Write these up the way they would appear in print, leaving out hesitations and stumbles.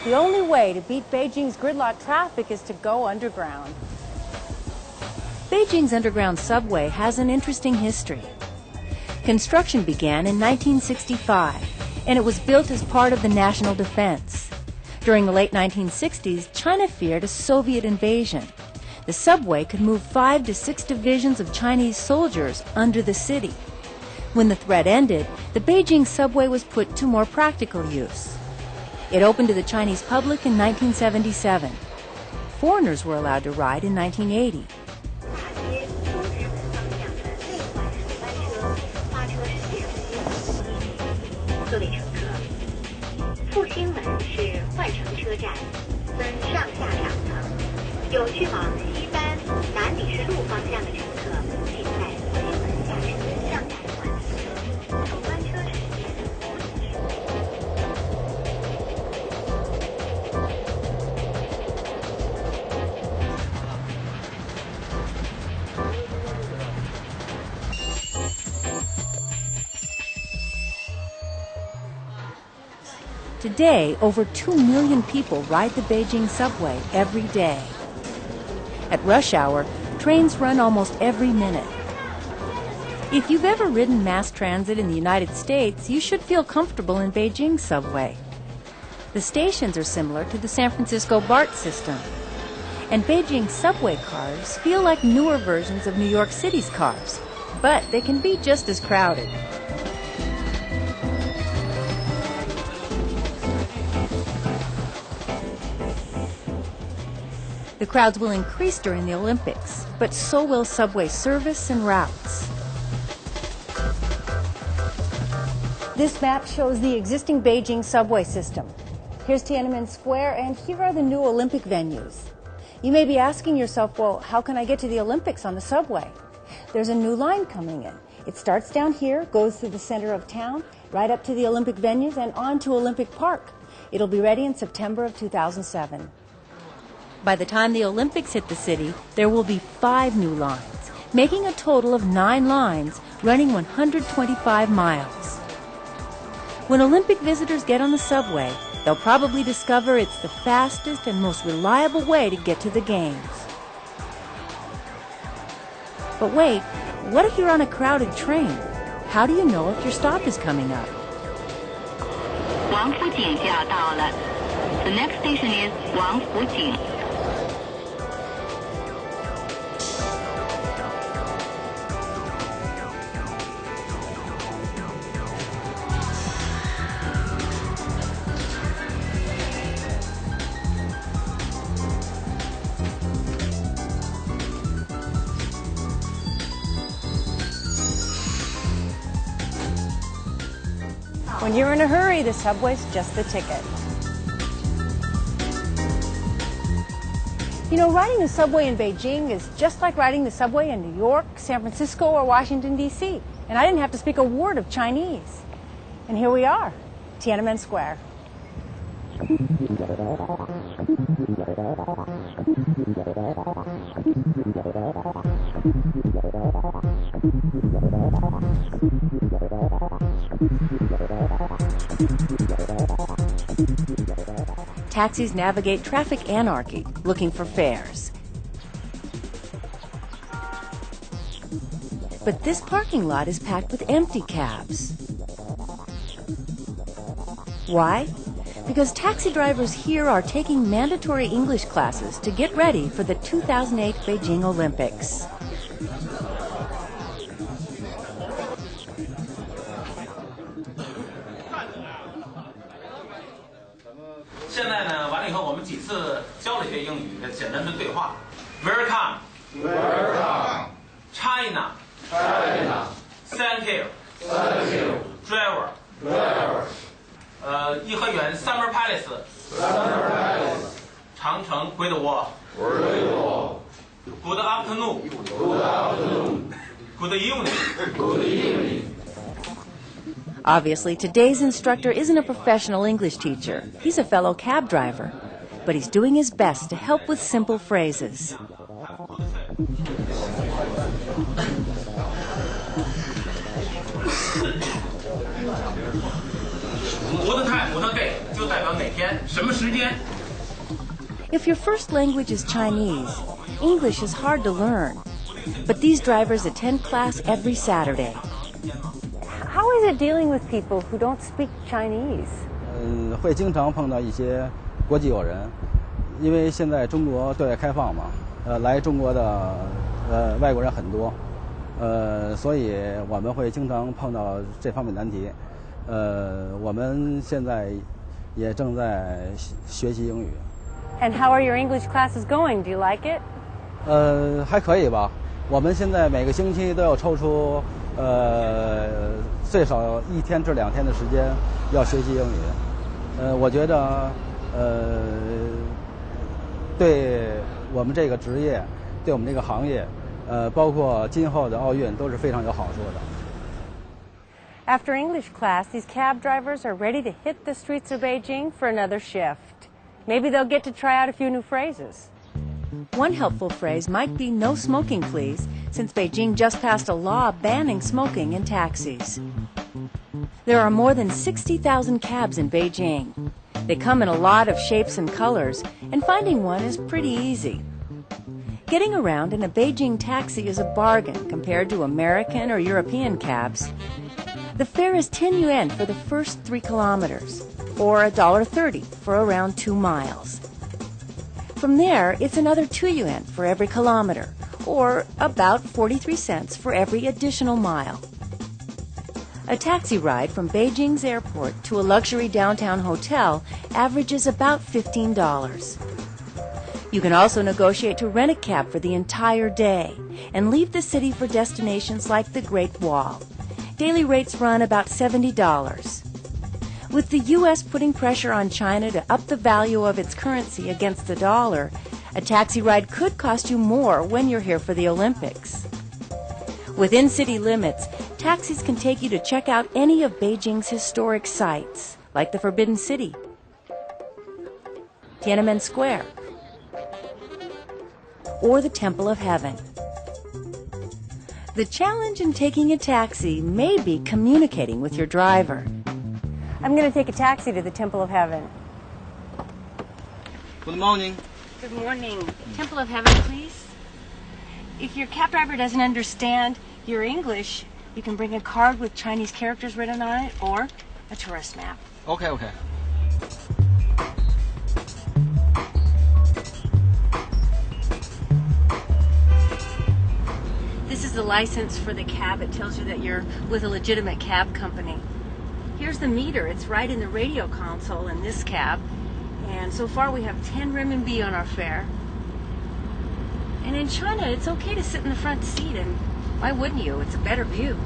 The only way to beat Beijing's gridlock traffic is to go underground. Beijing's underground subway has an interesting history. Construction began in 1965, and it was built as part of the national defense. During the late 1960s, China feared a Soviet invasion. The subway could move 5 to 6 divisions of Chinese soldiers under the city. When the threat ended, the Beijing subway was put to more practical use. It opened to the Chinese public in 1977. Foreigners were allowed to ride in 1980. Today, over 2 million people ride the Beijing subway every day. At rush hour, trains run almost every minute. If you've ever ridden mass transit in the United States, you should feel comfortable in Beijing's subway. The stations are similar to the San Francisco BART system. And Beijing's subway cars feel like newer versions of New York City's cars, but they can be just as crowded. The crowds will increase during the Olympics, but so will subway service and routes. This map shows the existing Beijing subway system. Here's Tiananmen Square, and here are the new Olympic venues. You may be asking yourself, well, how can I get to the Olympics on the subway? There's a new line coming in. It starts down here, goes through the center of town, right up to the Olympic venues and on to Olympic Park. It'll be ready in September of 2007. By the time the Olympics hit the city, there will be 5 new lines, making a total of 9 lines running 125 miles. When Olympic visitors get on the subway, they'll probably discover it's the fastest and most reliable way to get to the games. But wait, what if you're on a crowded train? How do you know if your stop is coming up? The next station is Wangfujing. When you're in a hurry, the subway's just the ticket. You know, riding the subway in Beijing is just like riding the subway in New York, San Francisco, or Washington, D.C. And I didn't have to speak a word of Chinese. And here we are, Tiananmen Square. Taxis navigate traffic anarchy, looking for fares. But this parking lot is packed with empty cabs. Why? Because taxi drivers here are taking mandatory English classes to get ready for the 2008 Beijing Olympics. Welcome, China, thank you, driver, 颐和园 Summer Palace, 长城 Great Wall, Good afternoon, Good evening. Obviously, today's instructor isn't a professional English teacher. He's a fellow cab driver. But he's doing his best to help with simple phrases. Good time, good day 就代表了哪天什么时间。 If your first language is Chinese, English is hard to learn. But these drivers attend class every Saturday. How is it dealing with people who don't speak Chinese? 会经常碰到一些国际友人，因为现在中国对外开放嘛，来中国的外国人很多，所以我们会经常碰到这方面难题。我们现在也正在学习英语。 And how are your English classes going? Do you like it? 还可以吧。我们现在每个星期都要抽出最少1天至2天的时间要学习英语。我觉得对我们这个职业，对我们这个行业，包括今后的奥运都是非常有好处的。 After English class, these cab drivers are ready to hit the streets of Beijing for another shift. Maybe they'll get to try out a few new phrases. One helpful phrase might be "no smoking, please," since Beijing just passed a law banning smoking in taxis. There are more than 60,000 cabs in Beijing. They come in a lot of shapes and colors, and finding one is pretty easy. Getting around in a Beijing taxi is a bargain compared to American or European cabs. The fare is 10 yuan for the first 3 kilometers, or $1.30 for around 2 miles. From there, it's another 2 yuan for every kilometer, or about 43 cents for every additional mile. A taxi ride from Beijing's airport to a luxury downtown hotel averages about $15. You can also negotiate to rent a cab for the entire day and leave the city for destinations like the Great Wall. Daily rates run about $70. With the U.S. putting pressure on China to up the value of its currency against the dollar, a taxi ride could cost you more when you're here for the Olympics. Within city limits, taxis can take you to check out any of Beijing's historic sites, like the Forbidden City, Tiananmen Square, or the Temple of Heaven. The challenge in taking a taxi may be communicating with your driver. I'm going to take a taxi to the Temple of Heaven. Good morning. Good morning. Temple of Heaven, please. If your cab driver doesn't understand your English, you can bring a card with Chinese characters written on it or a tourist map. Okay. This is the license for the cab. It tells you that you're with a legitimate cab company. Here's the meter. It's right in the radio console in this cab. And so far we have 10 renminbi on our fare. And in China, it's okay to sit in the front seat, and why wouldn't you? It's a better view.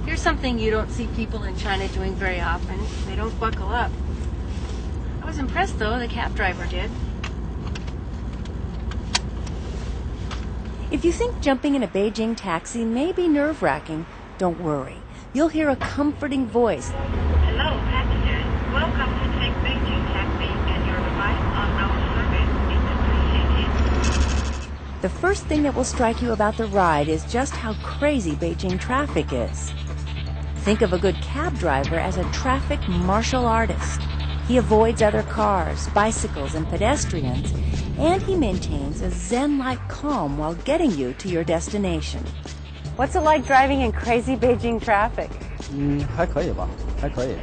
Here's something you don't see people in China doing very often. They don't buckle up. I was impressed, though, the cab driver did. If you think jumping in a Beijing taxi may be nerve-wracking, don't worry. You'll hear a comforting voice. Hello, passengers. Welcome to take Beijing taxi, and your advice on our service is appreciated. The first thing that will strike you about the ride is just how crazy Beijing traffic is. Think of a good cab driver as a traffic martial artist. He avoids other cars, bicycles, and pedestrians, and he maintains a zen-like calm while getting you to your destination. What's it like driving in crazy Beijing traffic? 还可以吧，还可以。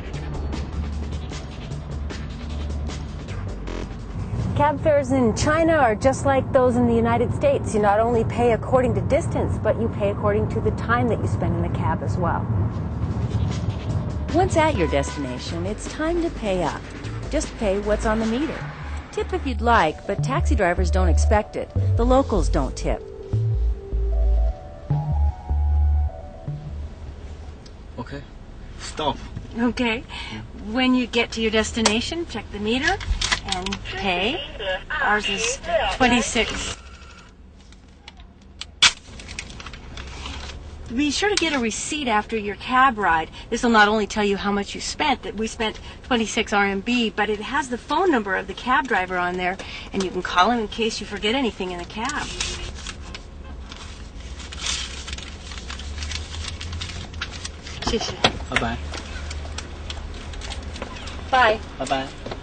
Cab fares in China are just like those in the United States. You not only pay according to distance, but you pay according to the time that you spend in the cab as well. Once at your destination, it's time to pay up. Just pay what's on the meter. Tip if you'd like, but taxi drivers don't expect it. The locals don't tip. Okay. Stop. Okay. When you get to your destination, check the meter and pay. Ours is 26. Be sure to get a receipt after your cab ride. This will not only tell you how much you spent, that we spent 26 RMB, but it has the phone number of the cab driver on there, and you can call him in case you forget anything in the cab. 谢谢。拜拜。Bye. 拜拜。